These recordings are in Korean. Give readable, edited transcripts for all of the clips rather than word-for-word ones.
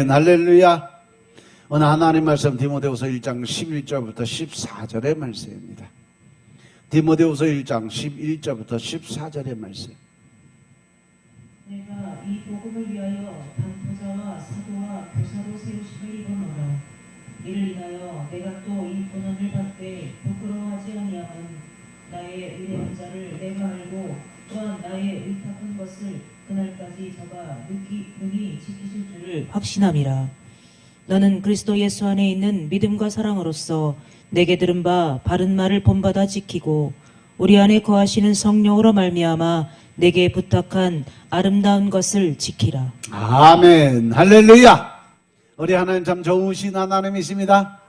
할렐루야. 오늘 하나님 말씀 디모데후서 1장 11절부터 14절의 말씀입니다. 디모데후서 1장 11절부터 14절의 말씀. 내가 이 복음을 위하여 당포자와 사도와 교사로 세우심을 입어노라. 이를 인하여 내가 또 이 고난을 받되 부끄러워하지 아니함은 나의 의뢰한 자를 내가 알고 또한 나의 의탁한 것을 그날까지 저가 능히 지키실 줄을 확신함이라. 너는 그리스도 예수 안에 있는 믿음과 사랑으로서 내게 들은 바 바른 말을 본받아 지키고 우리 안에 거하시는 성령으로 말미암아 내게 부탁한 아름다운 것을 지키라. 아멘. 할렐루야. 우리 하나님 참 좋으신 하나님이십니다.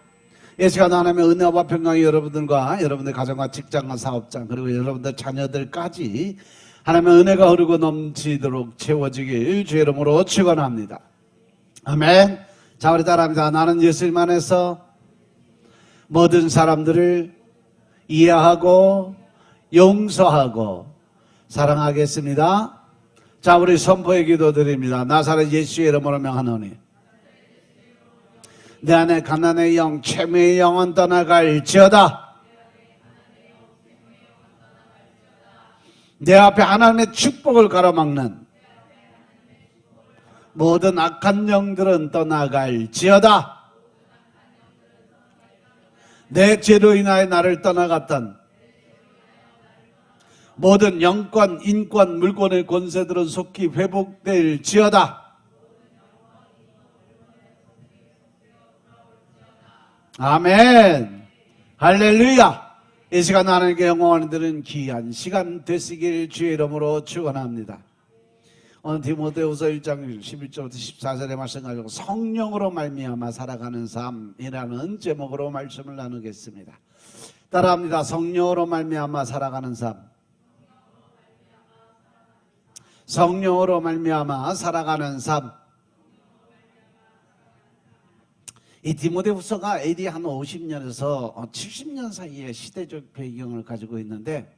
이 시간 하나님의 은혜와 평강이 여러분들과 여러분들 가정과 직장과 사업장 그리고 여러분들 자녀들까지 하나님의 은혜가 흐르고 넘치도록 채워지길 주의 이름으로 축원합니다. 아멘. 자, 우리 따라합니다. 나는 예수님 안에서 모든 사람들을 이해하고 용서하고 사랑하겠습니다. 자, 우리 선포의 기도 드립니다. 나사렛 예수의 이름으로 명하노니 내 안에 가난의 영, 채무의 영은 떠나갈지어다. 내 앞에 하나님의 축복을 가로막는 모든 악한 영들은 떠나갈지어다. 내 죄로 인하여 나를 떠나갔던 모든 영권, 인권, 물권의 권세들은 속히 회복될지어다. 아멘. 할렐루야. 이 시간 하나님께 영광을 드리는 귀한 시간 되시길 주의 이름으로 축원합니다. 오늘 디모데후서 1장 11절부터 14절의 말씀 가지고 성령으로 말미암아 살아가는 삶이라는 제목으로 말씀을 나누겠습니다. 따라합니다. 성령으로 말미암아 살아가는 삶. 성령으로 말미암아 살아가는 삶. 이 디모데후서가 AD 한 50년에서 70년 사이의 시대적 배경을 가지고 있는데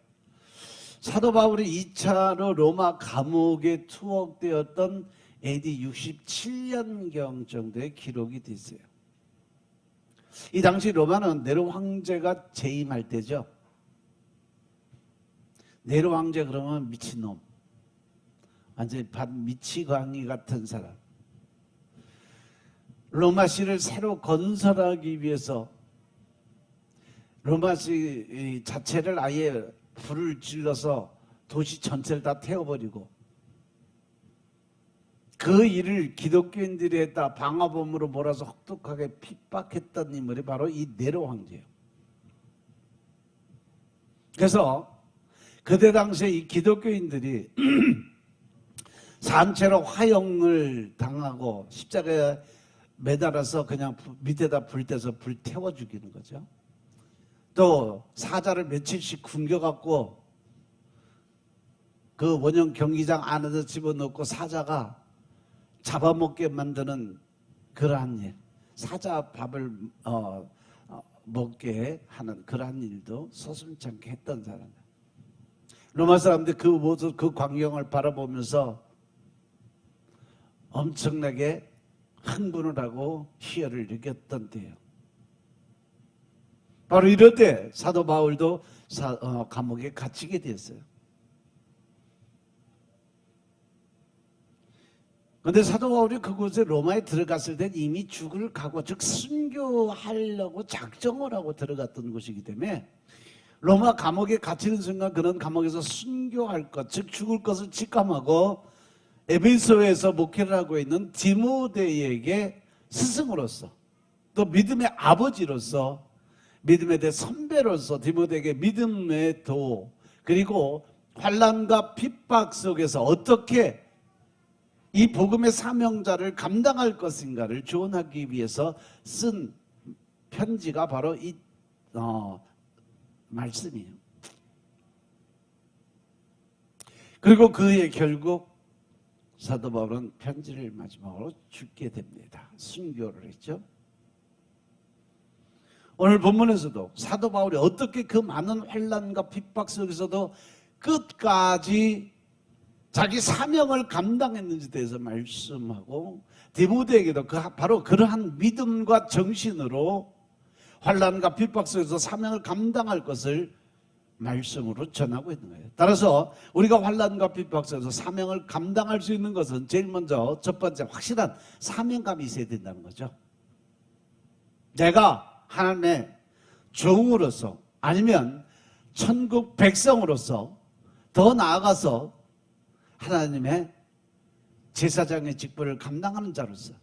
사도 바울이 2차로 로마 감옥에 투옥되었던 AD 67년경 정도의 기록이 됐어요. 이 당시 로마는 네로 황제가 재임할 때죠. 네로 황제 그러면 미친놈, 완전히 미치광이 같은 사람. 로마시를 새로 건설하기 위해서 로마시 자체를 아예 불을 질러서 도시 전체를 다 태워버리고 그 일을 기독교인들이 했다 방화범으로 몰아서 혹독하게 핍박했던 인물이 바로 이 네로 황제예요. 그래서 그때 당시에 이 기독교인들이 산채로 화형을 당하고 십자가에 매달아서 그냥 밑에다 불 떼서 불 태워 죽이는 거죠. 또 사자를 며칠씩 굶겨갖고 그 원형 경기장 안에서 집어넣고 사자가 잡아먹게 만드는 그러한 일, 사자 밥을 먹게 하는 그러한 일도 서슴찮게 했던 사람이에요. 로마 사람들이 그 모습, 그 광경을 바라보면서 엄청나게 흥분을 하고 희열을 느꼈던 때예요. 바로 이럴 때 사도 바울도 감옥에 갇히게 됐어요. 그런데 사도 바울이 그곳에 로마에 들어갔을 때 이미 죽을 각오, 즉 순교하려고 작정을 하고 들어갔던 곳이기 때문에 로마 감옥에 갇히는 순간 그런 감옥에서 순교할 것, 즉 죽을 것을 직감하고 에베소에서 목회를 하고 있는 디모데에게 스승으로서 또 믿음의 아버지로서 믿음에 대해 선배로서 디모데에게 믿음의 도 그리고 환난과 핍박 속에서 어떻게 이 복음의 사명자를 감당할 것인가를 조언하기 위해서 쓴 편지가 바로 이 말씀이에요. 그리고 그의 결국 사도 바울은 편지를 마지막으로 죽게 됩니다. 순교를 했죠. 오늘 본문에서도 사도 바울이 어떻게 그 많은 환난과 핍박 속에서도 끝까지 자기 사명을 감당했는지에 대해서 말씀하고 디모데에게도 바로 그러한 믿음과 정신으로 환난과 핍박 속에서 사명을 감당할 것을 말씀으로 전하고 있는 거예요. 따라서 우리가 환난과 핍박 속에서 사명을 감당할 수 있는 것은 제일 먼저 첫 번째 확실한 사명감이 있어야 된다는 거죠. 내가 하나님의 종으로서 아니면 천국 백성으로서 더 나아가서 하나님의 제사장의 직분을 감당하는 자로서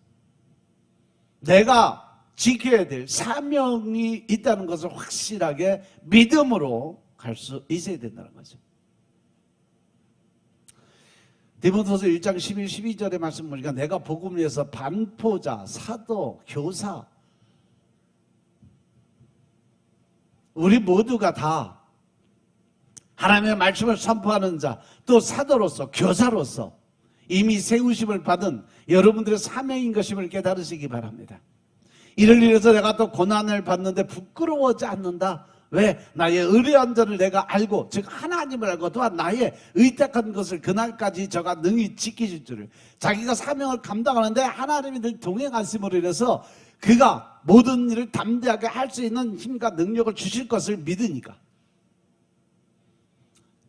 내가 지켜야 될 사명이 있다는 것을 확실하게 믿음으로 갈 수 있어야 된다는 거죠. 디모데후서 1장 11, 12절의 말씀 보니까 내가 복음을 위해서 반포자, 사도, 교사 우리 모두가 다 하나님의 말씀을 선포하는 자, 또 사도로서 교사로서 이미 세우심을 받은 여러분들의 사명인 것임을 깨달으시기 바랍니다. 이를 위해서 내가 또 고난을 받는데 부끄러워하지 않는다. 왜? 나의 의뢰한 자를 내가 알고, 즉 하나님을 알고 또한 나의 의탁한 것을 그날까지 저가 능히 지키실 줄을, 자기가 사명을 감당하는데 하나님이 늘 동행하심으로 인해서 그가 모든 일을 담대하게 할 수 있는 힘과 능력을 주실 것을 믿으니까.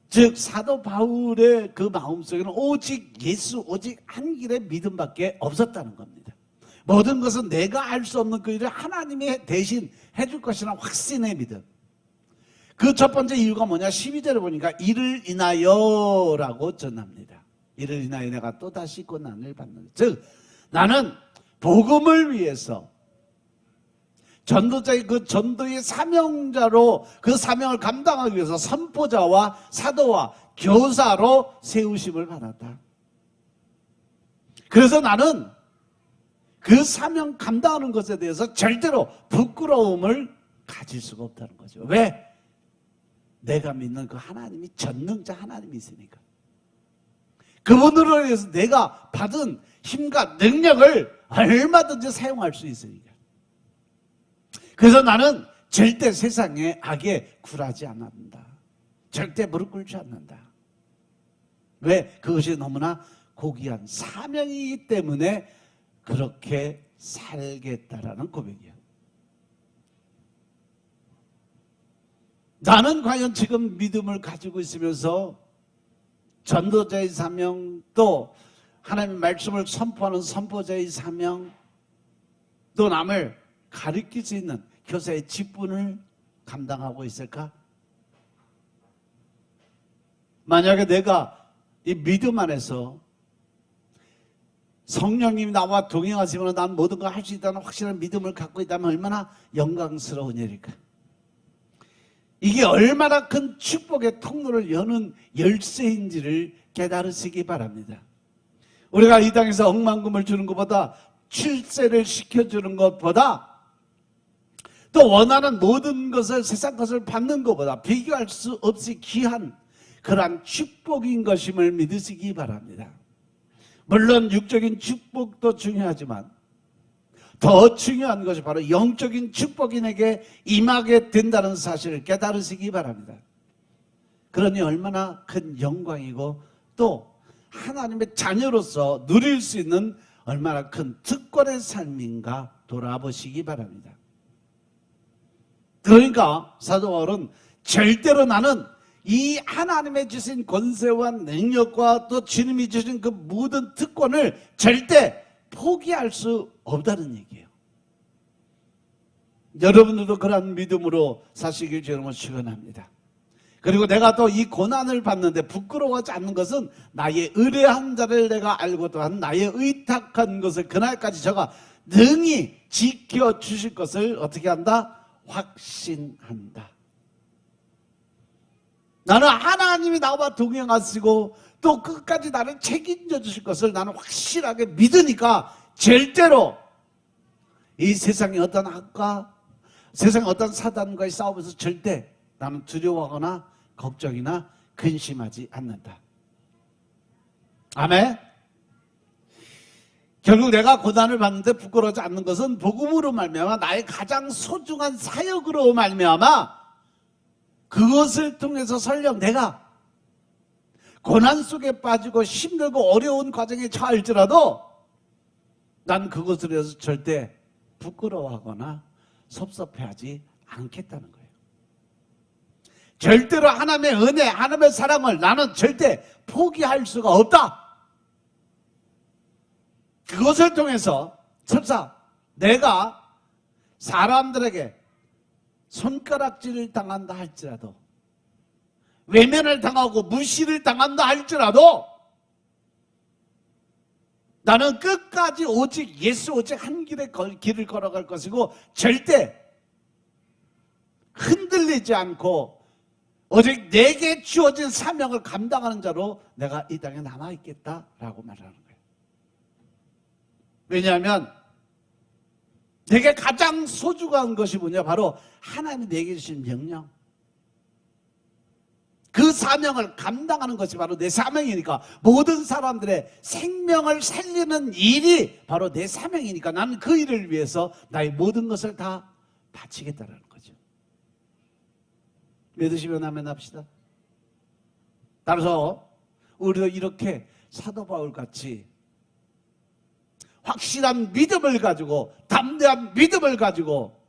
즉 사도 바울의 그 마음속에는 오직 예수, 오직 한 길의 믿음밖에 없었다는 겁니다. 모든 것은 내가 알 수 없는 그 일을 하나님이 대신 해줄 것이라는 확신의 믿음. 그 첫 번째 이유가 뭐냐? 12절에 보니까 이를 인하여 라고 전합니다. 이를 인하여 내가 또다시 고난을 받는, 즉 나는 복음을 위해서 전도자의 그 전도의 사명자로 그 사명을 감당하기 위해서 선포자와 사도와 교사로 세우심을 받았다. 그래서 나는 그 사명 감당하는 것에 대해서 절대로 부끄러움을 가질 수가 없다는 거죠. 왜? 내가 믿는 그 하나님이 전능자 하나님이 있으니까. 그분으로 인해서 내가 받은 힘과 능력을 얼마든지 사용할 수 있으니까. 그래서 나는 절대 세상의 악에 굴하지 않는다. 절대 무릎 꿇지 않는다. 왜? 그것이 너무나 고귀한 사명이기 때문에 그렇게 살겠다라는 고백이에요. 나는 과연 지금 믿음을 가지고 있으면서 전도자의 사명, 또 하나님의 말씀을 선포하는 선포자의 사명, 또 남을 가르칠 수 있는 교사의 직분을 감당하고 있을까? 만약에 내가 이 믿음 안에서 성령님이 나와 동행하시면 난 모든 걸 할 수 있다는 확실한 믿음을 갖고 있다면 얼마나 영광스러운 일일까? 이게 얼마나 큰 축복의 통로를 여는 열쇠인지를 깨달으시기 바랍니다. 우리가 이 땅에서 억만금을 주는 것보다 출세를 시켜주는 것보다 또 원하는 모든 것을 세상 것을 받는 것보다 비교할 수 없이 귀한 그러한 축복인 것임을 믿으시기 바랍니다. 물론 육적인 축복도 중요하지만 더 중요한 것이 바로 영적인 축복이 내게 임하게 된다는 사실을 깨달으시기 바랍니다. 그러니 얼마나 큰 영광이고 또 하나님의 자녀로서 누릴 수 있는 얼마나 큰 특권의 삶인가 돌아보시기 바랍니다. 그러니까 사도 바울은 절대로 나는 이 하나님의 주신 권세와 능력과 또 주님이 주신 그 모든 특권을 절대 포기할 수 없다는 얘기예요. 여러분들도 그런 믿음으로 사시길 주님은 축원합니다. 그리고 내가 또 이 고난을 받는데 부끄러워하지 않는 것은 나의 의뢰한 자를 내가 알고 또한 나의 의탁한 것을 그날까지 저가 능히 지켜주실 것을 어떻게 한다? 확신한다. 나는 하나님이 나와 동행하시고 또 끝까지 나를 책임져 주실 것을 나는 확실하게 믿으니까 절대로 이 세상의 어떤 악과 세상의 어떤 사단과의 싸움에서 절대 나는 두려워하거나 걱정이나 근심하지 않는다. 아멘. 결국 내가 고난을 받는데 부끄러워하지 않는 것은 복음으로 말미암아 나의 가장 소중한 사역으로 말미암아 그것을 통해서 설령 내가 고난 속에 빠지고 힘들고 어려운 과정에 처할지라도 난 그것을 위해서 절대 부끄러워하거나 섭섭해하지 않겠다는 거예요. 절대로 하나님의 은혜, 하나님의 사랑을 나는 절대 포기할 수가 없다. 그것을 통해서 설사 내가 사람들에게 손가락질을 당한다 할지라도, 외면을 당하고 무시를 당한다 할지라도 나는 끝까지 오직 예수, 오직 한 길을 걸어갈 것이고 절대 흔들리지 않고 오직 내게 주어진 사명을 감당하는 자로 내가 이 땅에 남아있겠다라고 말하는 거예요. 왜냐하면 내게 가장 소중한 것이 뭐냐? 바로 하나님이 내게 주신 명령. 그 사명을 감당하는 것이 바로 내 사명이니까, 모든 사람들의 생명을 살리는 일이 바로 내 사명이니까 나는 그 일을 위해서 나의 모든 것을 다 바치겠다는 거죠. 믿으시면 아멘 합시다. 따라서 우리도 이렇게 사도 바울 같이 확실한 믿음을 가지고, 담대한 믿음을 가지고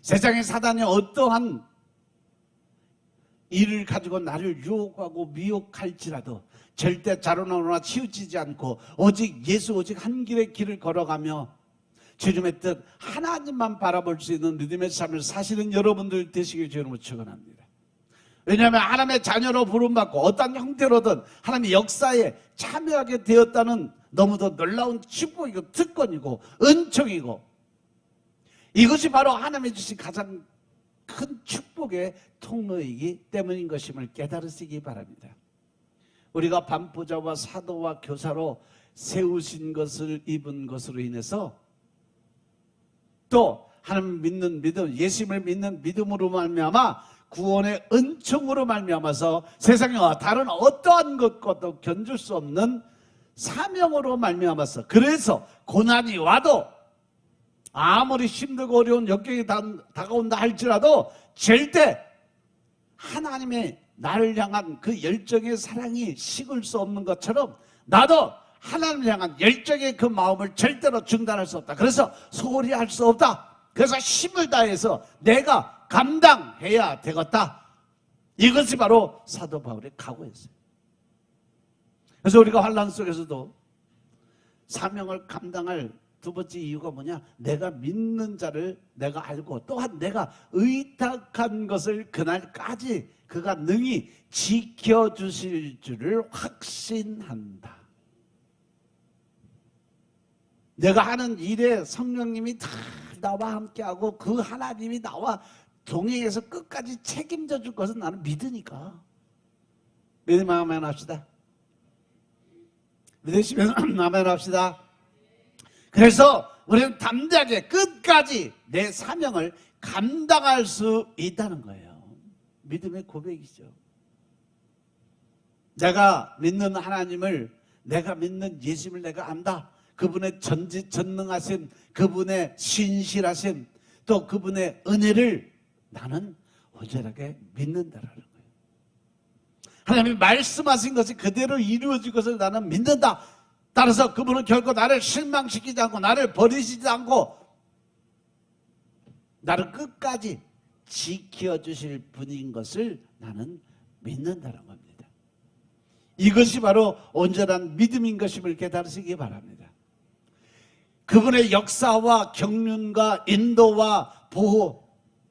세상의 사단이 어떠한 일을 가지고 나를 유혹하고 미혹할지라도 절대 자로나로나 치우치지 않고 오직 예수, 오직 한 길을 걸어가며 주님의 뜻, 하나님만 바라볼 수 있는 믿음의 삶을 사시는 여러분들 되시길 주님으로 축원합니다. 왜냐하면 하나님의 자녀로 부름받고 어떤 형태로든 하나님의 역사에 참여하게 되었다는 너무도 놀라운 축복이고 특권이고 은총이고, 이것이 바로 하나님이 주신 가장 큰 축복의 통로이기 때문인 것임을 깨달으시기 바랍니다. 우리가 반포자와 사도와 교사로 세우신 것을 입은 것으로 인해서, 또 하나님 믿는 믿음, 예수님을 믿는 믿음으로 말미암아 구원의 은총으로 말미암아서 세상에 다른 어떠한 것과도 견줄 수 없는 사명으로 말미암아서, 그래서 고난이 와도 아무리 힘들고 어려운 역경이 다가온다 할지라도 절대 하나님의 나를 향한 그 열정의 사랑이 식을 수 없는 것처럼 나도 하나님을 향한 열정의 그 마음을 절대로 중단할 수 없다. 그래서 소홀히 할 수 없다. 그래서 힘을 다해서 내가 감당해야 되겠다. 이것이 바로 사도 바울의 각오였어요. 그래서 우리가 환난 속에서도 사명을 감당할 두 번째 이유가 뭐냐? 내가 믿는 자를 내가 알고, 또한 내가 의탁한 것을 그날까지 그가 능히 지켜주실 줄을 확신한다. 내가 하는 일에 성령님이 다 나와 함께하고 그 하나님이 나와 동행해서 끝까지 책임져 줄 것은 나는 믿으니까. 믿음 아멘 합시다. 믿으시면 아멘 합시다. 그래서 우리는 담대하게 끝까지 내 사명을 감당할 수 있다는 거예요. 믿음의 고백이죠. 내가 믿는 하나님을, 내가 믿는 예수님을 내가 안다. 그분의 전지전능하신, 그분의 신실하신, 또 그분의 은혜를 나는 온전하게 믿는다라는 거예요. 하나님이 말씀하신 것이 그대로 이루어질 것을 나는 믿는다. 따라서 그분은 결코 나를 실망시키지 않고 나를 버리시지 않고 나를 끝까지 지켜주실 분인 것을 나는 믿는다는 겁니다. 이것이 바로 온전한 믿음인 것임을 깨달으시기 바랍니다. 그분의 역사와 경륜과 인도와 보호,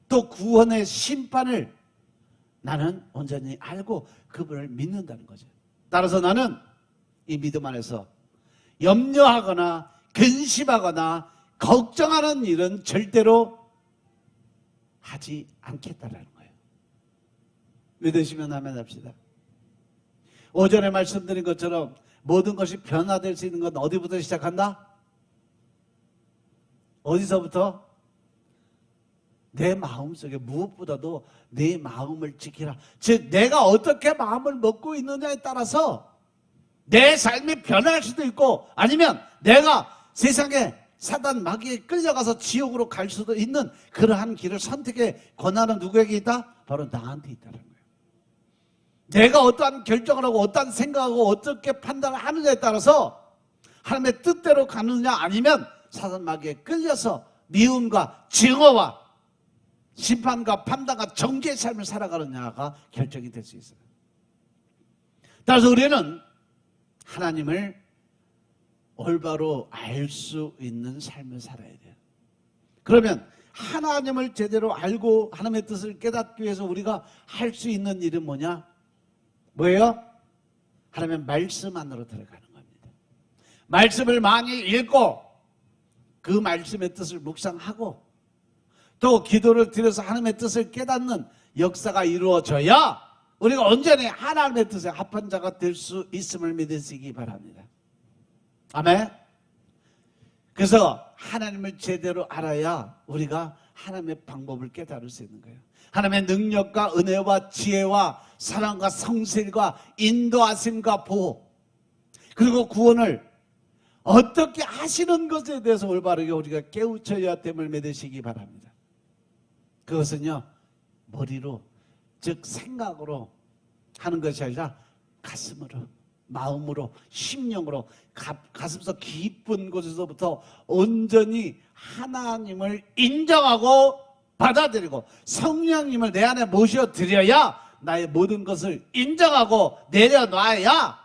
또 구원의 심판을 나는 온전히 알고 그분을 믿는다는 거죠. 따라서 나는 이 믿음 안에서 염려하거나 근심하거나 걱정하는 일은 절대로 하지 않겠다라는 거예요. 믿으시면 아멘 합시다. 오전에 말씀드린 것처럼 모든 것이 변화될 수 있는 건 어디부터 시작한다? 어디서부터? 내 마음속에, 무엇보다도 내 마음을 지키라. 즉 내가 어떻게 마음을 먹고 있느냐에 따라서 내 삶이 변할 수도 있고, 아니면 내가 세상에 사단 마귀에 끌려가서 지옥으로 갈 수도 있는 그러한 길을 선택의 권한은 누구에게 있다? 바로 나한테 있다는 거예요. 내가 어떠한 결정을 하고 어떠한 생각하고 어떻게 판단을 하느냐에 따라서 하나님의 뜻대로 가느냐 아니면 사단 마귀에 끌려서 미움과 증오와 심판과 판단과 정죄의 삶을 살아가느냐가 결정이 될 수 있어요. 따라서 우리는 하나님을 올바로 알 수 있는 삶을 살아야 돼요. 그러면 하나님을 제대로 알고 하나님의 뜻을 깨닫기 위해서 우리가 할 수 있는 일은 뭐냐? 뭐예요? 하나님의 말씀 안으로 들어가는 겁니다. 말씀을 많이 읽고 그 말씀의 뜻을 묵상하고 또 기도를 드려서 하나님의 뜻을 깨닫는 역사가 이루어져야 우리가 온전히 하나님의 뜻에 합한 자가 될 수 있음을 믿으시기 바랍니다. 아멘. 그래서 하나님을 제대로 알아야 우리가 하나님의 방법을 깨달을 수 있는 거예요. 하나님의 능력과 은혜와 지혜와 사랑과 성실과 인도하심과 보호 그리고 구원을 어떻게 하시는 것에 대해서 올바르게 우리가 깨우쳐야 됨을 믿으시기 바랍니다. 그것은요 머리로 즉 생각으로 하는 것이 아니라 가슴으로 마음으로 심령으로 가슴속 깊은 곳에서부터 온전히 하나님을 인정하고 받아들이고 성령님을 내 안에 모셔드려야 나의 모든 것을 인정하고 내려놔야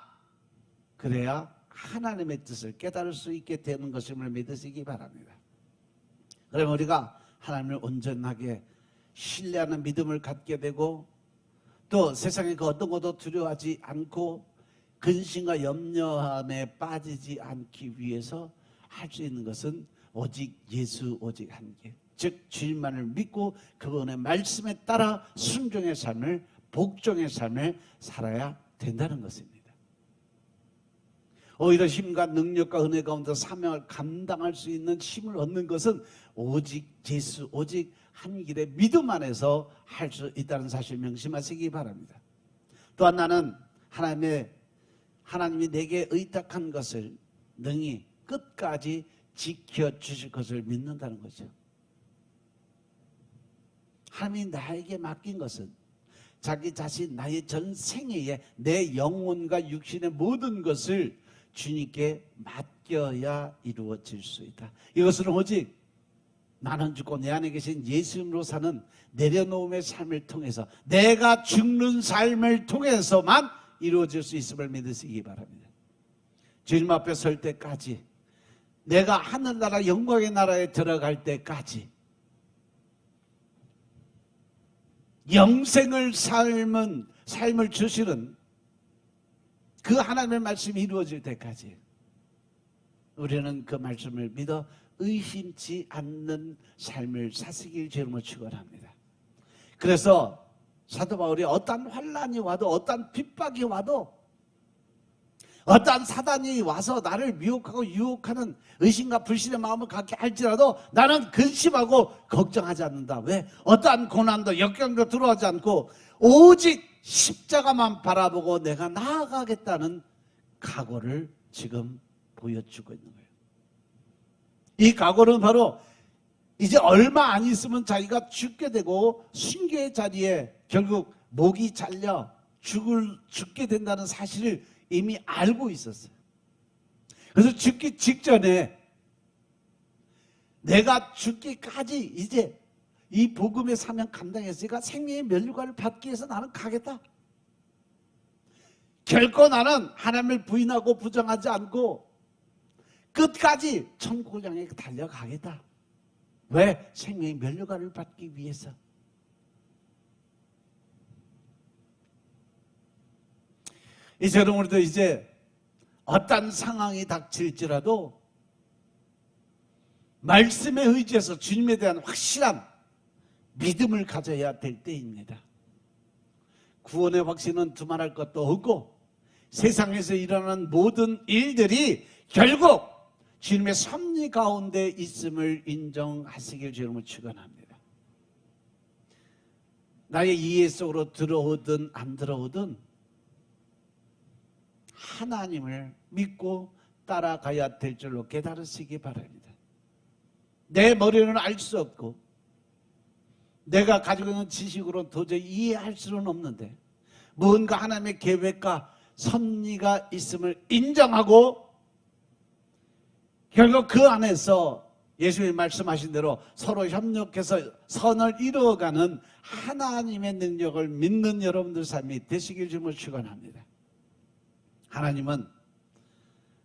그래야 하나님의 뜻을 깨달을 수 있게 되는 것임을 믿으시기 바랍니다. 그러면 우리가 하나님을 온전하게 신뢰하는 믿음을 갖게 되고 또 세상의 그 어떤 것도 두려워하지 않고 근심과 염려함에 빠지지 않기 위해서 할 수 있는 것은 오직 예수 오직 한 개, 즉 주님만을 믿고 그분의 말씀에 따라 순종의 삶을 복종의 삶을 살아야 된다는 것입니다. 오히려 힘과 능력과 은혜 가운데 사명을 감당할 수 있는 힘을 얻는 것은 오직 예수 오직 한 길의 믿음 안에서 할 수 있다는 사실 명심하시기 바랍니다. 또한 나는 하나님이 내게 의탁한 것을 능히 끝까지 지켜주실 것을 믿는다는 거죠. 하나님이 나에게 맡긴 것은 자기 자신 나의 전 생애에 내 영혼과 육신의 모든 것을 주님께 맡겨야 이루어질 수 있다. 이것은 오직 나는 죽고 내 안에 계신 예수님으로 사는 내려놓음의 삶을 통해서 내가 죽는 삶을 통해서만 이루어질 수 있음을 믿으시기 바랍니다. 주님 앞에 설 때까지 내가 하늘나라 영광의 나라에 들어갈 때까지 영생을 삶을 주시는 그 하나님의 말씀이 이루어질 때까지 우리는 그 말씀을 믿어 의심치 않는 삶을 사시길 주님으로 축원합니다. 그래서 사도 바울이 어떠한 환난이 와도 어떠한 핍박이 와도 어떠한 사단이 와서 나를 미혹하고 유혹하는 의심과 불신의 마음을 갖게 할지라도 나는 근심하고 걱정하지 않는다. 왜? 어떠한 고난도 역경도 들어오지 않고 오직 십자가만 바라보고 내가 나아가겠다는 각오를 지금 보여주고 있는 거예요. 이 각오는 바로 이제 얼마 안 있으면 자기가 죽게 되고 순교의 자리에 결국 목이 잘려 죽게 된다는 사실을 이미 알고 있었어요. 그래서 죽기 직전에 내가 죽기까지 이제 이 복음의 사명 감당했으니까 생명의 면류관을 받기 위해서 나는 가겠다. 결코 나는 하나님을 부인하고 부정하지 않고 끝까지 천국을 향해 달려가겠다. 왜? 생명의 면류관을 받기 위해서. 이제 우리도 이제 어떤 상황이 닥칠지라도 말씀에 의지해서 주님에 대한 확실한 믿음을 가져야 될 때입니다. 구원의 확신은 두말할 것도 없고 세상에서 일어나는 모든 일들이 결국 주님의 섭리 가운데 있음을 인정하시길 주님을 축원합니다. 나의 이해 속으로 들어오든 안 들어오든 하나님을 믿고 따라가야 될 줄로 깨달으시기 바랍니다. 내 머리로는 알 수 없고 내가 가지고 있는 지식으로 도저히 이해할 수는 없는데 뭔가 하나님의 계획과 섭리가 있음을 인정하고 결국 그 안에서 예수님이 말씀하신 대로 서로 협력해서 선을 이루어가는 하나님의 능력을 믿는 여러분들 삶이 되시길 주님으로 축원합니다. 하나님은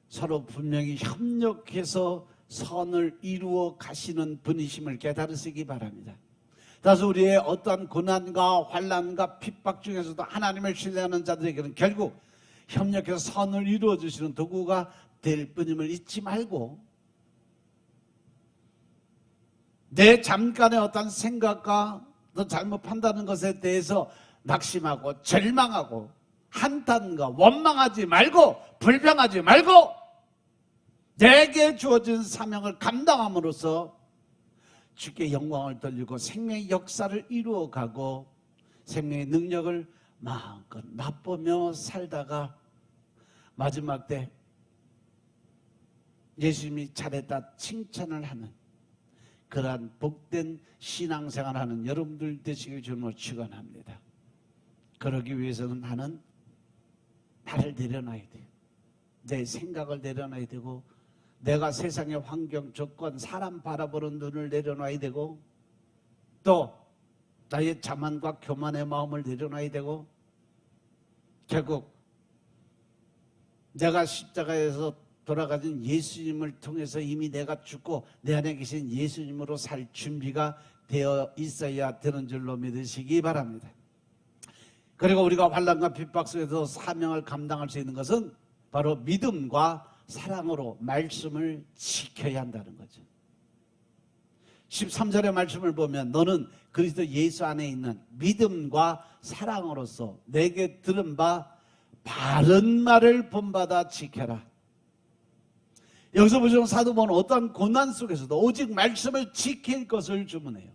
서로 분명히 협력해서 선을 이루어 가시는 분이심을 깨달으시기 바랍니다. 따라서 우리의 어떠한 고난과 환난과 핍박 중에서도 하나님을 신뢰하는 자들에게는 결국 협력해서 선을 이루어 주시는 도구가 될 뿐임을 잊지 말고, 내 잠깐의 어떤 생각과 또 잘못 판단하는 것에 대해서 낙심하고 절망하고 한탄과 원망하지 말고 불평하지 말고 내게 주어진 사명을 감당함으로써 주께 영광을 돌리고 생명의 역사를 이루어가고 생명의 능력을 마음껏 맛보며 살다가 마지막 때 예수님이 잘했다 칭찬을 하는 그러한 복된 신앙생활하는 여러분들 되시길 주님으로 축원합니다. 그러기 위해서는 나를 내려놔야 돼요. 내 생각을 내려놔야 되고, 내가 세상의 환경, 조건, 사람 바라보는 눈을 내려놔야 되고, 또 나의 자만과 교만의 마음을 내려놔야 되고, 결국 내가 십자가에서 돌아가신 예수님을 통해서 이미 내가 죽고 내 안에 계신 예수님으로 살 준비가 되어 있어야 되는 줄로 믿으시기 바랍니다. 그리고 우리가 환난과 핍박 속에서 사명을 감당할 수 있는 것은 바로 믿음과 사랑으로 말씀을 지켜야 한다는 거죠. 13절의 말씀을 보면 너는 그리스도 예수 안에 있는 믿음과 사랑으로서 내게 들은 바 바른 말을 본받아 지켜라. 여기서 보시면 사도 바울은 어떠한 고난 속에서도 오직 말씀을 지킬 것을 주문해요.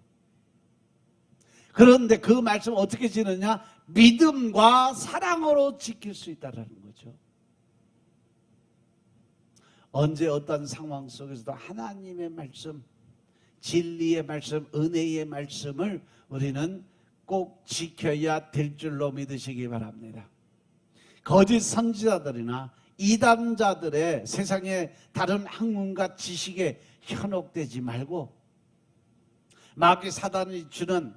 그런데 그 말씀을 어떻게 지느냐? 믿음과 사랑으로 지킬 수 있다는 거죠. 언제 어떤 상황 속에서도 하나님의 말씀, 진리의 말씀, 은혜의 말씀을 우리는 꼭 지켜야 될 줄로 믿으시기 바랍니다. 거짓 선지자들이나 이단자들의 세상의 다른 학문과 지식에 현혹되지 말고, 마귀 사단이 주는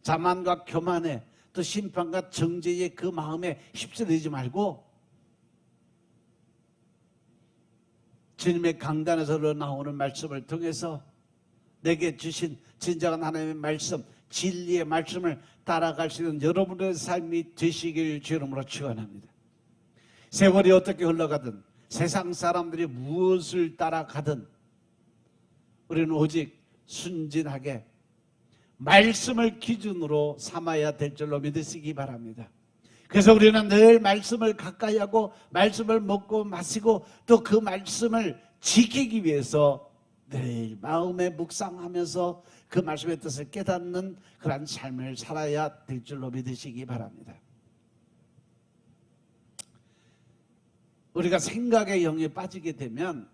자만과 교만에 또 심판과 정죄의 그 마음에 휩쓸리지 말고, 주님의 강단에서 나오는 말씀을 통해서 내게 주신 진정한 하나님의 말씀, 진리의 말씀을 따라갈 수 있는 여러분의 삶이 되시길 주님으로 축원합니다. 세월이 어떻게 흘러가든 세상 사람들이 무엇을 따라가든 우리는 오직 순진하게 말씀을 기준으로 삼아야 될 줄로 믿으시기 바랍니다. 그래서 우리는 늘 말씀을 가까이 하고 말씀을 먹고 마시고 또 그 말씀을 지키기 위해서 늘 마음에 묵상하면서 그 말씀의 뜻을 깨닫는 그런 삶을 살아야 될 줄로 믿으시기 바랍니다. 우리가 생각의 영에 빠지게 되면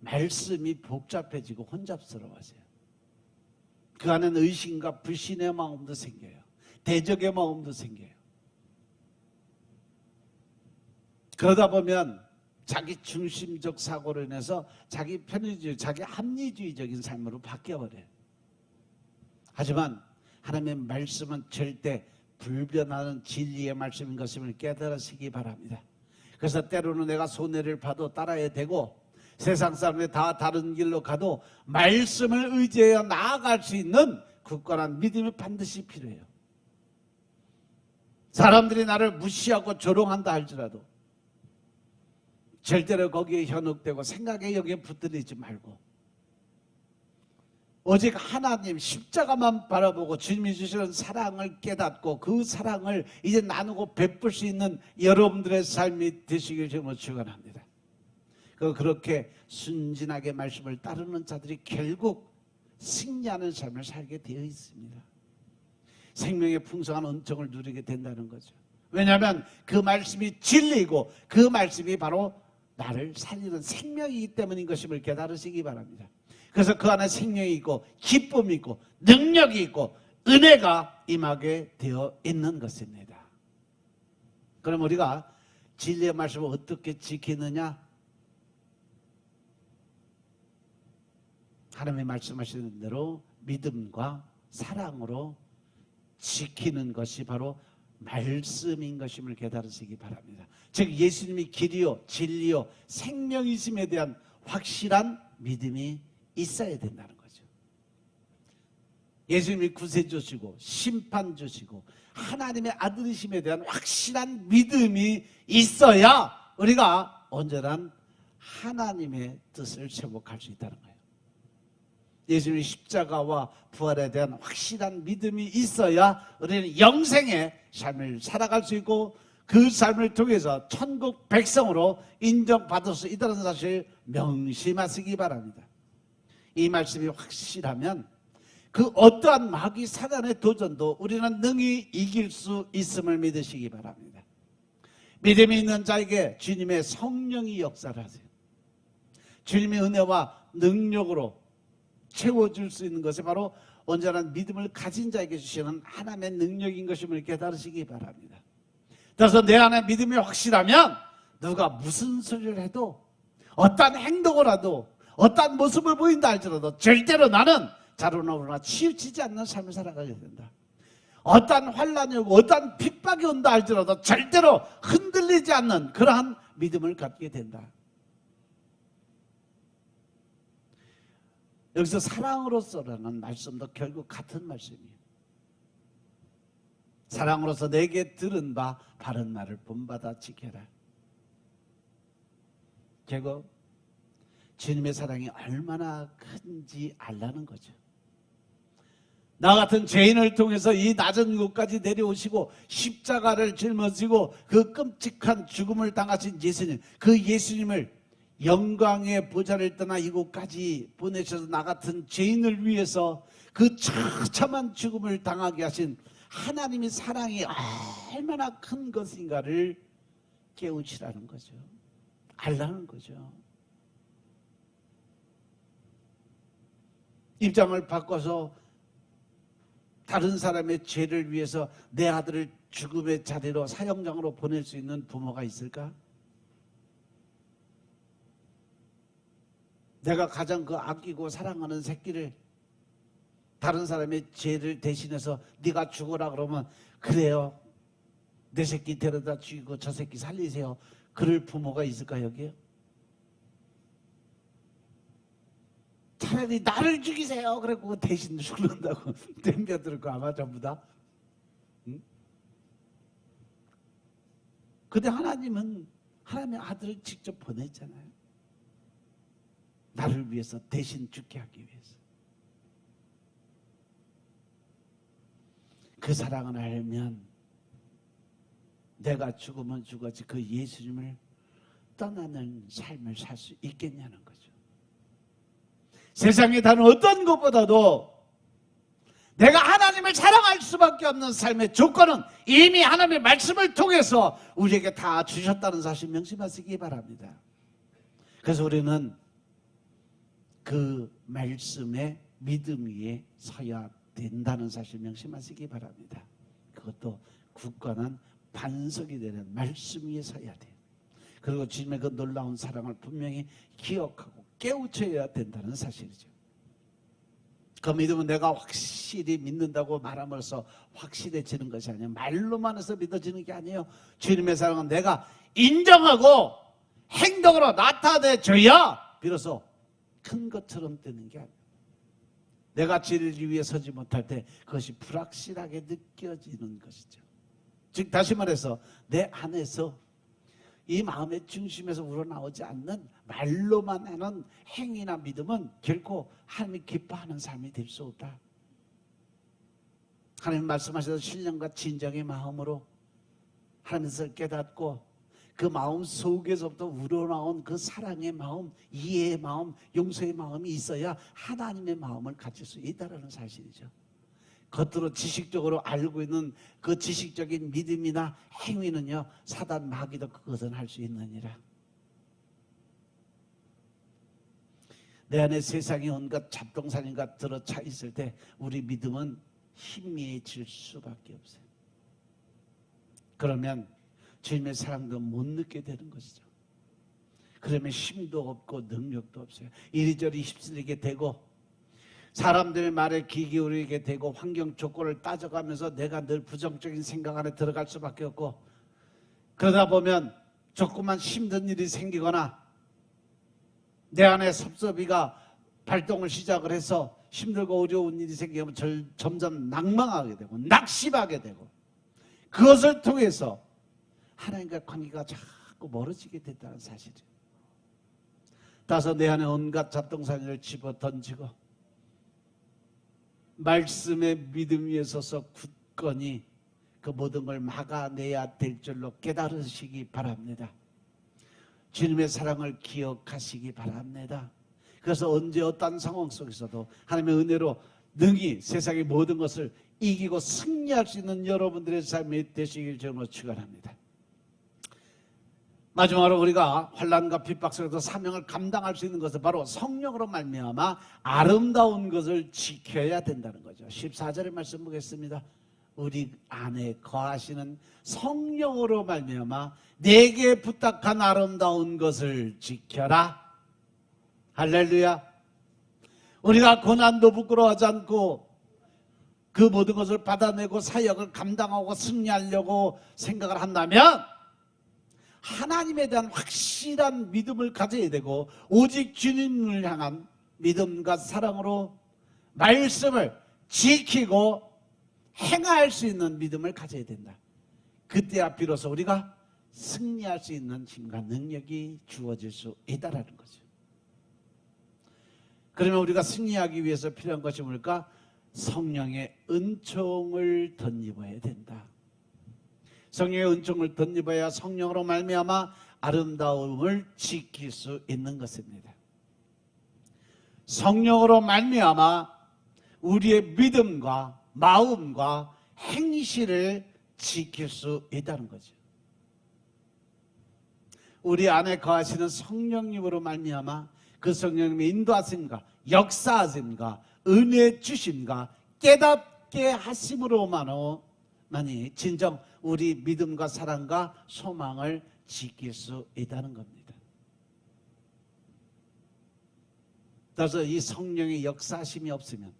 말씀이 복잡해지고 혼잡스러워져요. 그 안에는 의심과 불신의 마음도 생겨요. 대적의 마음도 생겨요. 그러다 보면 자기 중심적 사고로 인해서 자기 편의주의, 자기 합리주의적인 삶으로 바뀌어버려요. 하지만 하나님의 말씀은 절대 불변하는 진리의 말씀인 것임을 깨달으시기 바랍니다. 그래서 때로는 내가 손해를 봐도 따라야 되고 세상 사람들이 다 다른 길로 가도 말씀을 의지하여 나아갈 수 있는 굳건한 믿음이 반드시 필요해요. 사람들이 나를 무시하고 조롱한다 할지라도 절대로 거기에 현혹되고 생각에 여기에 붙들리지 말고 오직 하나님 십자가만 바라보고 주님이 주시는 사랑을 깨닫고 그 사랑을 이제 나누고 베풀 수 있는 여러분들의 삶이 되시길 주님으로 축원합니다. 그렇게 순진하게 말씀을 따르는 자들이 결국 승리하는 삶을 살게 되어 있습니다. 생명의 풍성한 은총을 누리게 된다는 거죠. 왜냐하면 그 말씀이 진리이고 그 말씀이 바로 나를 살리는 생명이기 때문인 것임을 깨달으시기 바랍니다. 그래서 그 안에 생명이 있고 기쁨이 있고 능력이 있고 은혜가 임하게 되어 있는 것입니다. 그럼 우리가 진리의 말씀을 어떻게 지키느냐? 하나님의 말씀하시는 대로 믿음과 사랑으로 지키는 것이 바로 말씀인 것임을 깨달으시기 바랍니다. 즉 예수님이 길이요 진리요 생명이심에 대한 확실한 믿음이 있어야 된다는 거죠. 예수님이 구세주시고 심판주시고 하나님의 아들이심에 대한 확실한 믿음이 있어야 우리가 언제나 하나님의 뜻을 세복할 수 있다는 거예요. 예수님의 십자가와 부활에 대한 확실한 믿음이 있어야 우리는 영생의 삶을 살아갈 수 있고 그 삶을 통해서 천국 백성으로 인정받을 수 있다는 사실 명심하시기 바랍니다. 이 말씀이 확실하면 그 어떠한 마귀 사단의 도전도 우리는 능히 이길 수 있음을 믿으시기 바랍니다. 믿음이 있는 자에게 주님의 성령이 역사를 하세요. 주님의 은혜와 능력으로 채워줄 수 있는 것이 바로 온전한 믿음을 가진 자에게 주시는 하나님의 능력인 것임을 깨달으시기 바랍니다. 그래서 내 안에 믿음이 확실하면 누가 무슨 소리를 해도 어떤 행동을 하도 어떤 모습을 보인다 할지라도 절대로 나는 자로나 우로나 치우치지 않는 삶을 살아가게 된다. 어떤 환난이 오고 어떤 핍박이 온다 할지라도 절대로 흔들리지 않는 그러한 믿음을 갖게 된다. 여기서 사랑으로서라는 말씀도 결국 같은 말씀이에요. 사랑으로서 내게 들은 바 바른 말을 본받아 지켜라. 결국 주님의 사랑이 얼마나 큰지 알라는 거죠. 나 같은 죄인을 통해서 이 낮은 곳까지 내려오시고 십자가를 짊어지고 그 끔찍한 죽음을 당하신 예수님, 그 예수님을 영광의 보좌를 떠나 이곳까지 보내셔서 나 같은 죄인을 위해서 그 처참한 죽음을 당하게 하신 하나님의 사랑이 얼마나 큰 것인가를 깨우치라는 거죠. 알라는 거죠. 입장을 바꿔서 다른 사람의 죄를 위해서 내 아들을 죽음의 자리로 사형장으로 보낼 수 있는 부모가 있을까? 내가 가장 그 아끼고 사랑하는 새끼를 다른 사람의 죄를 대신해서 네가 죽어라 그러면 그래요. 내 새끼 데려다 죽이고 저 새끼 살리세요. 그럴 부모가 있을까 여기에? 차라리 나를 죽이세요. 그래고 대신 죽는다고 덤벼들 거 아마 전부 다. 응? 근데 하나님은 하나님의 아들을 직접 보냈잖아요. 나를 위해서 대신 죽게 하기 위해서. 그 사랑을 알면 내가 죽으면 죽었지 그 예수님을 떠나는 삶을 살 수 있겠냐는 거죠. 세상에 다른 어떤 것보다도 내가 하나님을 사랑할 수밖에 없는 삶의 조건은 이미 하나님의 말씀을 통해서 우리에게 다 주셨다는 사실 명심하시기 바랍니다. 그래서 우리는 그 말씀에 믿음 위에 서야 된다는 사실 명심하시기 바랍니다. 그것도 굳건한 반석이 되는 말씀 위에 서야 돼요. 그리고 주님의 그 놀라운 사랑을 분명히 기억하고 깨우쳐야 된다는 사실이죠. 그 믿음은 내가 확실히 믿는다고 말함으로써 확실해지는 것이 아니에요. 말로만 해서 믿어지는 게 아니에요. 주님의 사랑은 내가 인정하고 행동으로 나타내줘야 비로소 큰 것처럼 되는 게 아니에요. 내가 진리 위에 서지 못할 때 그것이 불확실하게 느껴지는 것이죠. 즉 다시 말해서 내 안에서 이 마음의 중심에서 우러나오지 않는 말로만 하는 행위나 믿음은 결코 하나님이 기뻐하는 삶이 될 수 없다. 하나님 말씀하셔서 신령과 진정의 마음으로 하나님을 깨닫고 그 마음 속에서부터 우러나온 그 사랑의 마음, 이해의 마음, 용서의 마음이 있어야 하나님의 마음을 가질 수 있다는 사실이죠. 겉으로 지식적으로 알고 있는 그 지식적인 믿음이나 행위는요, 사단 마귀도 그것은 할 수 있느니라. 내 안에 세상이 온갖 잡동사니가 들어차 있을 때 우리 믿음은 희미해질 수밖에 없어요. 그러면 주님의 사랑도 못 느끼게 되는 것이죠. 그러면 힘도 없고 능력도 없어요. 이리저리 휩쓸리게 되고 사람들의 말에 귀 기울이게 되고 환경 조건을 따져가면서 내가 늘 부정적인 생각 안에 들어갈 수밖에 없고, 그러다 보면 조금만 힘든 일이 생기거나 내 안에 섭섭이가 발동을 시작을 해서 힘들고 어려운 일이 생기면 점점 낭망하게 되고 낙심하게 되고, 그것을 통해서 하나님과 관계가 자꾸 멀어지게 된다는 사실이에요. 따라서 내 안에 온갖 잡동사니를 집어 던지고 말씀의 믿음 위에 서서 굳건히 그 모든 걸 막아내야 될 줄로 깨달으시기 바랍니다. 주님의 사랑을 기억하시기 바랍니다. 그래서 언제 어떤 상황 속에서도 하나님의 은혜로 능히 세상의 모든 것을 이기고 승리할 수 있는 여러분들의 삶이 되시길 주님으로 축원합니다. 마지막으로 우리가 환난과 핍박 속에서 사명을 감당할 수 있는 것은 바로 성령으로 말미암아 아름다운 것을 지켜야 된다는 거죠. 14절의 말씀 보겠습니다. 우리 안에 거하시는 성령으로 말미암아 내게 부탁한 아름다운 것을 지켜라. 할렐루야. 우리가 고난도 부끄러워하지 않고 그 모든 것을 받아내고 사역을 감당하고 승리하려고 생각을 한다면 하나님에 대한 확실한 믿음을 가져야 되고, 오직 주님을 향한 믿음과 사랑으로 말씀을 지키고 행할 수 있는 믿음을 가져야 된다. 그때야 비로소 우리가 승리할 수 있는 힘과 능력이 주어질 수 있다라는 거죠. 그러면 우리가 승리하기 위해서 필요한 것이 뭘까? 성령의 은총을 덧입어야 된다. 성령의 은총을 덧입어야 성령으로 말미암아 아름다움을 지킬 수 있는 것입니다. 성령으로 말미암아 우리의 믿음과 마음과 행실을 지킬 수 있다는 거죠. 우리 안에 거하시는 성령님으로 말미암아 그 성령님의 인도하심과 역사하심과 은혜 주심과 깨닫게 하심으로만이 진정 우리 믿음과 사랑과 소망을 지킬 수 있다는 겁니다. 따라서 이 성령의 역사하심이 없으면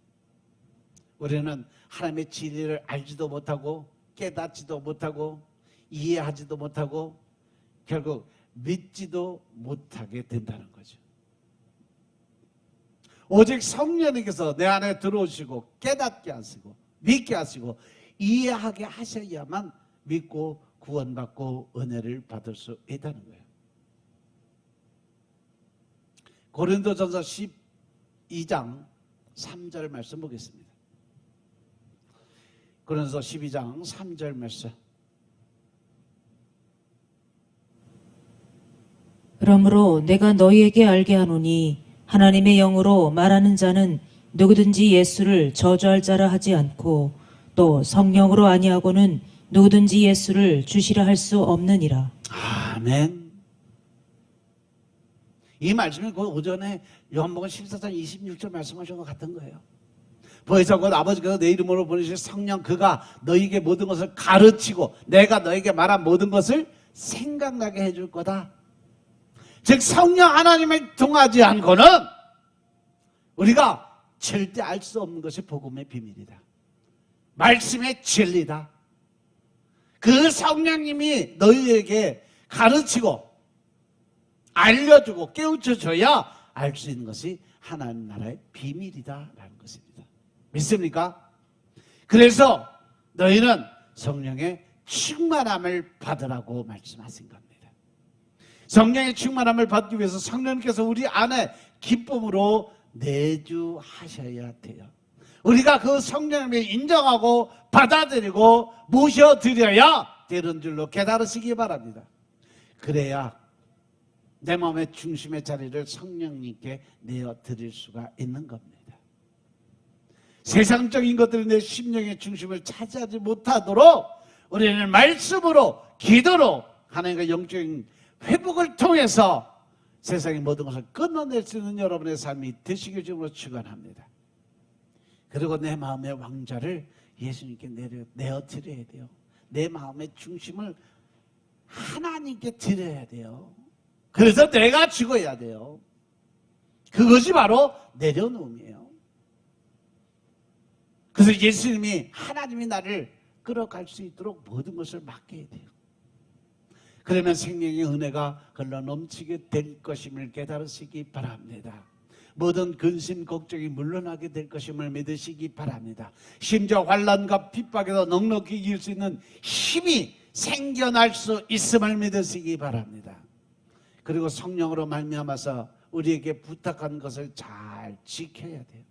우리는 하나님의 진리를 알지도 못하고 깨닫지도 못하고 이해하지도 못하고 결국 믿지도 못하게 된다는 거죠. 오직 성령님께서 내 안에 들어오시고 깨닫게 하시고 믿게 하시고 이해하게 하셔야만 믿고 구원받고 은혜를 받을 수 있다는 거예요. 고린도전서 12장 3절 말씀 보겠습니다. 고린도서 12장 3절 말씀. 그러므로 내가 너희에게 알게 하노니 하나님의 영으로 말하는 자는 누구든지 예수를 저주할 자라 하지 않고 또 성령으로 아니하고는 누구든지 예수를 주시라 할 수 없느니라. 아멘. 이 말씀이 그 오전에 요한복음 14장 26절 말씀하신 것 같은 거예요. 보혜사 곧 아버지께서 내 이름으로 보내실 성령 그가 너희에게 모든 것을 가르치고 내가 너에게 말한 모든 것을 생각나게 해줄 거다. 즉 성령 하나님을 통하지 않고는 우리가 절대 알 수 없는 것이 복음의 비밀이다. 말씀의 진리다. 그 성령님이 너희에게 가르치고 알려주고 깨우쳐줘야 알 수 있는 것이 하나님 나라의 비밀이다라는 것입니다. 믿습니까? 그래서 너희는 성령의 충만함을 받으라고 말씀하신 겁니다. 성령의 충만함을 받기 위해서 성령님께서 우리 안에 기쁨으로 내주하셔야 돼요. 우리가 그 성령님을 인정하고 받아들이고 모셔드려야 되는 줄로 깨달으시기 바랍니다. 그래야 내 마음의 중심의 자리를 성령님께 내어드릴 수가 있는 겁니다. 세상적인 것들이 내 심령의 중심을 차지하지 못하도록 우리는 말씀으로 기도로 하나님과 영적인 회복을 통해서 세상의 모든 것을 끊어낼 수 있는 여러분의 삶이 되시길 주님으로 축원합니다. 그리고 내 마음의 왕좌를 예수님께 내어드려야 돼요. 내 마음의 중심을 하나님께 드려야 돼요. 그래서 내가 죽어야 돼요. 그것이 바로 내려놓음이에요. 그래서 예수님이 하나님이 나를 끌어갈 수 있도록 모든 것을 맡겨야 돼요. 그러면 생명의 은혜가 흘러 넘치게 될 것임을 깨달으시기 바랍니다. 모든 근심 걱정이 물러나게 될 것임을 믿으시기 바랍니다. 심지어 환난과 핍박에서 넉넉히 이길 수 있는 힘이 생겨날 수 있음을 믿으시기 바랍니다. 그리고 성령으로 말미암아서 우리에게 부탁한 것을 잘 지켜야 돼요.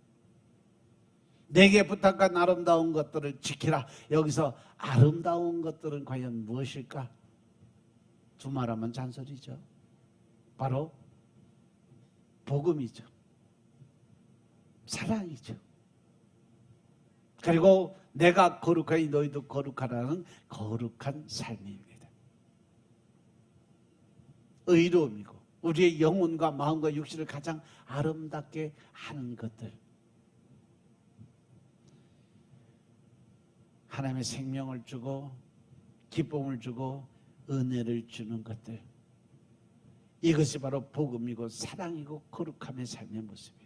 내게 부탁한 아름다운 것들을 지키라. 여기서 아름다운 것들은 과연 무엇일까? 두말하면 잔소리죠. 바로 복음이죠. 사랑이죠. 그리고 내가 거룩하니 너희도 거룩하라는 거룩한 삶입니다. 의로움이고 우리의 영혼과 마음과 육신을 가장 아름답게 하는 것들, 하나님의 생명을 주고 기쁨을 주고 은혜를 주는 것들, 이것이 바로 복음이고 사랑이고 거룩함의 삶의 모습이에요.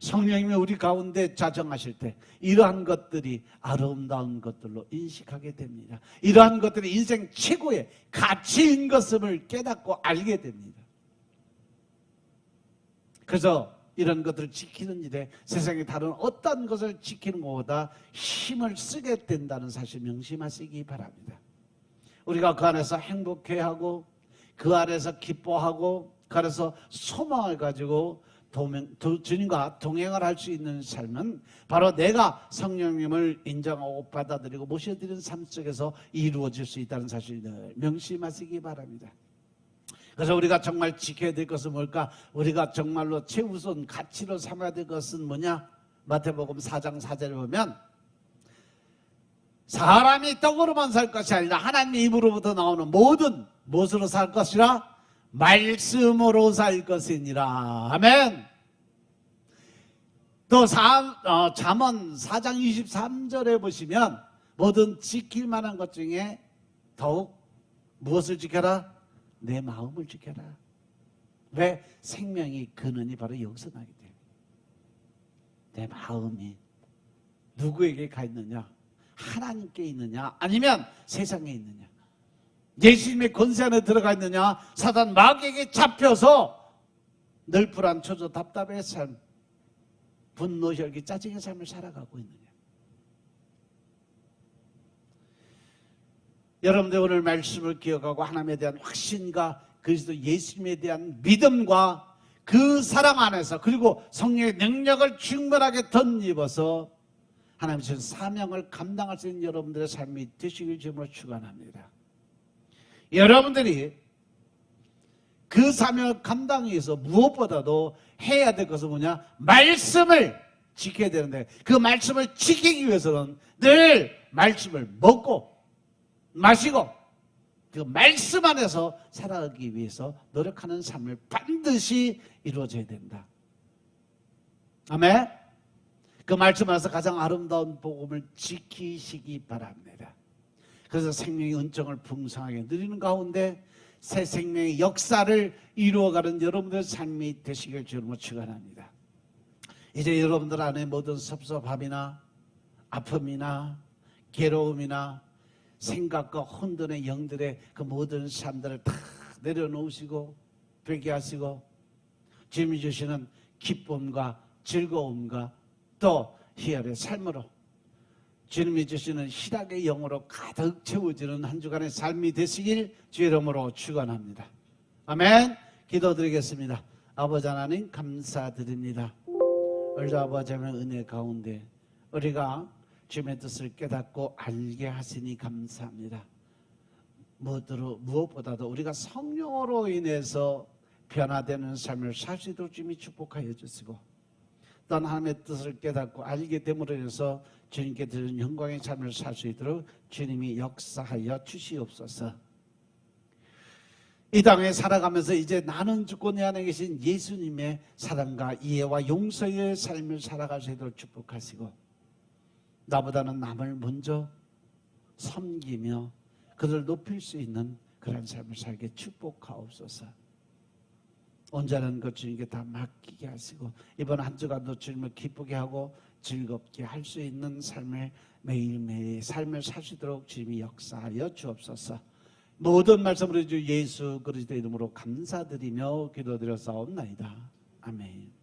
성령님이 우리 가운데 자정하실 때 이러한 것들이 아름다운 것들로 인식하게 됩니다. 이러한 것들이 인생 최고의 가치인 것을 깨닫고 알게 됩니다. 그래서 이런 것들을 지키는 일에 세상의 다른 어떤 것을 지키는 것보다 힘을 쓰게 된다는 사실 명심하시기 바랍니다. 우리가 그 안에서 행복해하고 그 안에서 기뻐하고 그 안에서 소망을 가지고 주님과 동행을 할 수 있는 삶은 바로 내가 성령님을 인정하고 받아들이고 모셔드리는 삶 속에서 이루어질 수 있다는 사실을 명심하시기 바랍니다. 그래서 우리가 정말 지켜야 될 것은 뭘까? 우리가 정말로 최우선 가치로 삼아야 될 것은 뭐냐? 마태복음 4장 4절에 보면 사람이 떡으로만 살 것이 아니라 하나님의 입으로부터 나오는 모든 무엇으로 살 것이라? 말씀으로 살 것이니라. 아멘. 또 잠언 4장 23절에 보시면 모든 지킬 만한 것 중에 더욱 무엇을 지켜라? 내 마음을 지켜라. 왜? 생명의 근원이 바로 여기서 나게 돼요. 내 마음이 누구에게 가 있느냐? 하나님께 있느냐? 아니면 세상에 있느냐? 예수님의 권세 안에 들어가 있느냐? 사단 마귀에게 잡혀서 늘 불안, 초조, 답답의 삶, 분노, 혈기, 짜증의 삶을 살아가고 있느냐? 여러분들 오늘 말씀을 기억하고 하나님에 대한 확신과 그리스도 예수님에 대한 믿음과 그 사랑 안에서 그리고 성령의 능력을 충분하게 덧입어서 하나님 주신 사명을 감당할 수 있는 여러분들의 삶이 되시길 주님으로 축원합니다. 여러분들이 그 사명을 감당하기 위해서 무엇보다도 해야 될 것은 뭐냐? 말씀을 지켜야 되는데 그 말씀을 지키기 위해서는 늘 말씀을 먹고 마시고 그 말씀 안에서 살아가기 위해서 노력하는 삶을 반드시 이루어져야 된다. 아멘. 그 말씀 안에서 가장 아름다운 복음을 지키시기 바랍니다. 그래서 생명의 은총을 풍성하게 누리는 가운데 새 생명의 역사를 이루어가는 여러분들의 삶이 되시길 주님으로 축원합니다. 이제 여러분들 안에 모든 섭섭함이나 아픔이나 괴로움이나 생각과 혼돈의 영들의 그 모든 삶들을 다 내려놓으시고 되게 하시고 주님이 주시는 기쁨과 즐거움과 또 희열의 삶으로 주님이 주시는 희락의 영으로 가득 채워지는 한 주간의 삶이 되시길 주의 이름으로 축원합니다. 아멘. 기도드리겠습니다. 아버지 하나님 감사드립니다. 우리 아버지 하나님의 은혜 가운데 우리가 주님의 뜻을 깨닫고 알게 하시니 감사합니다. 무엇보다도 우리가 성령으로 인해서 변화되는 삶을 살 수 있도록 주님이 축복하여 주시고 또 하나님의 뜻을 깨닫고 알게 됨으로 인해서 주님께 드리는 영광의 삶을 살 수 있도록 주님이 역사하여 주시옵소서. 이 땅에 살아가면서 이제 나는 죽고 내 안에 계신 예수님의 사랑과 이해와 용서의 삶을 살아갈 수 있도록 축복하시고 나보다는 남을 먼저 섬기며 그들을 높일 수 있는 그런 삶을 살게 축복하옵소서. 온전한 것 주님께 다 맡기게 하시고 이번 한 주간도 주님을 기쁘게 하고 즐겁게 할 수 있는 삶을 매일매일 삶을 사시도록 주님이 역사하여 주옵소서. 모든 말씀으로 주 예수 그리스도의 이름으로 감사드리며 기도드려 싸움나이다. 아멘.